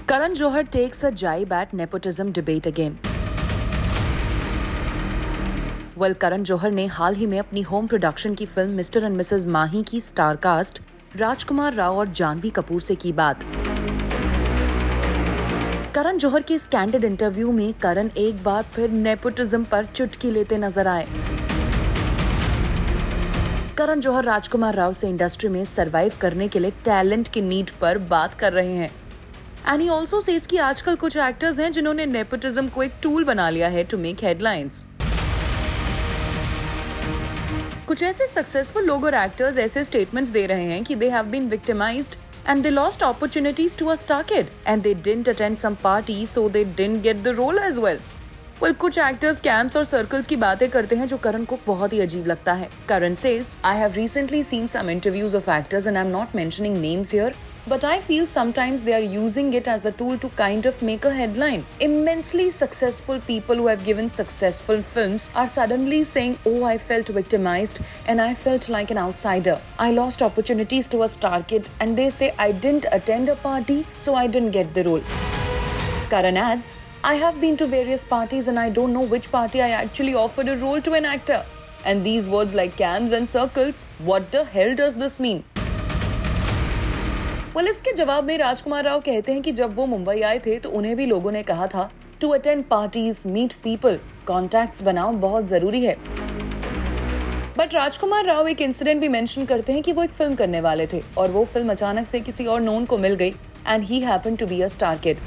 Karan Johar takes a jibe at nepotism debate again. Karan Johar ने हाल ही में अपनी home production की film mister and Mrs माही की star cast राजकुमार राव और जानवी कपूर से की बात। करण जौहर के इस कैंडिड इंटरव्यू में करण एक बार फिर नेपोटिज्म पर चुटकी लेते नजर आए। करण जौहर राजकुमार राव से इंडस्ट्री में सरवाइव करने के लिए टैलेंट की नीड पर बात कर रहे हैं। एंड ही ऑल्सो सेज कि आजकल कुछ एक्टर्स हैं जिन्होंने नेपोटिज्म को एक टूल बना लिया है टू मेक हेडलाइंस। कुछ ऐसे सक्सेसफुल लोग और एक्टर्स ऐसे स्टेटमेंट्स दे रहे हैं कि they have been victimised and they lost opportunities to a star kid and they didn't attend some party so they didn't get the role as well. कुछ actors camps और circles की बातें करते हैं जो करण को बहुत ही अजीब लगता है। करण says, I have recently seen some interviews of actors and I'm not mentioning names here, but I feel sometimes they are using it as a tool to kind of make a headline. Immensely successful people who have given successful films are suddenly saying, oh, I felt victimized and I felt like an outsider. I lost opportunities to a star kid and they say I didn't attend a party so I didn't get the role. Karan adds, I have been to various parties and I don't know which party I actually offered a role to an actor. And these words like camps and circles, what the hell does this mean? इसके जवाब में राजकुमार राव कहते हैं कि जब वो मुंबई आए थे तो उन्हें भी लोगों ने कहा था to attend parties, meet people, contacts बनाओ बहुत जरूरी है। बट राजकुमार राव एक इंसिडेंट भी मेंशन करते हैं कि वो एक फिल्म करने वाले थे और वो फिल्म अचानक से किसी और नोन को मिल गई and he happened to be a star kid.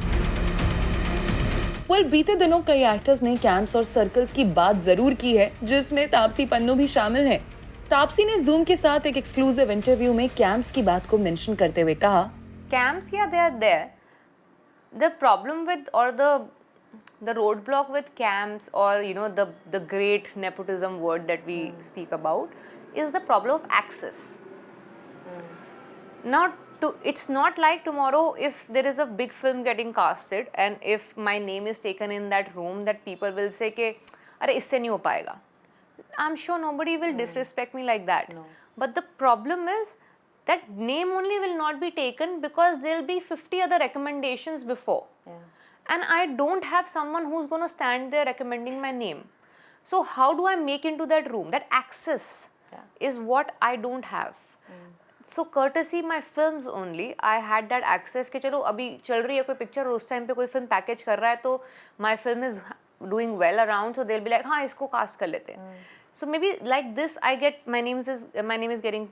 बीते दिनों कई एक्टर्स ने कैंप्स और सर्कल्स की बात जरूर की है जिसमें तापसी पन्नू भी शामिल है। तापसी ने जूम के साथ एक एक्सक्लूसिव इंटरव्यू में कैंप्स की बात को मेंशन करते हुए कहा, कैंप्स या they are there, the problem with और the road block with camps और you know the great nepotism word that we speak about is the problem of access. It's not like tomorrow if there is a big film getting casted and if my name is taken in that room that people will say कि अरे इससे नहीं हो पाएगा. I'm sure nobody will disrespect me like that. No. But the problem is that name only will not be taken because there will be 50 other recommendations before. Yeah. And I don't have someone who's going to stand there recommending my name. So how do I make into that room? That access is what I don't have. So courtesy my films only, I had that access कि चलो अभी चल रही है कोई picture और उस time पे कोई फिल्म पैकेज कर रहा है तो my film is doing well around, so they'll be like हाँ इसको कास्ट कर लेते हैं. So maybe like this I get my name is getting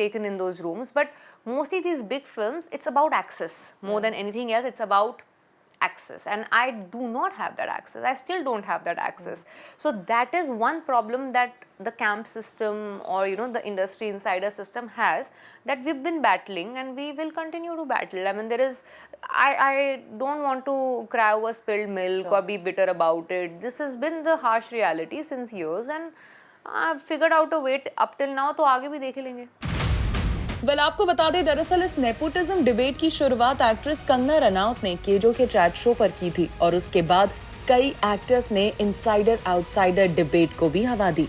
taken in those rooms, but mostly these big films it's about access more than anything else. It's about access and I do not have that access. I still don't have that access. So that is one problem that the camp system or you know the industry insider system has that we've been battling and we will continue to battle. I mean there is I don't want to cry over spilled milk or be bitter about it. This has been the harsh reality since years and I've figured out a way up till now, तो आगे भी देख लेंगे. आपको बता दें दरअसल इस नेपोटिज्म डिबेट की शुरुआत एक्ट्रेस कंगना रनौत ने केजो के चैट शो पर की थी और उसके बाद कई एक्टर्स ने इनसाइडर आउटसाइडर डिबेट को भी हवा दी.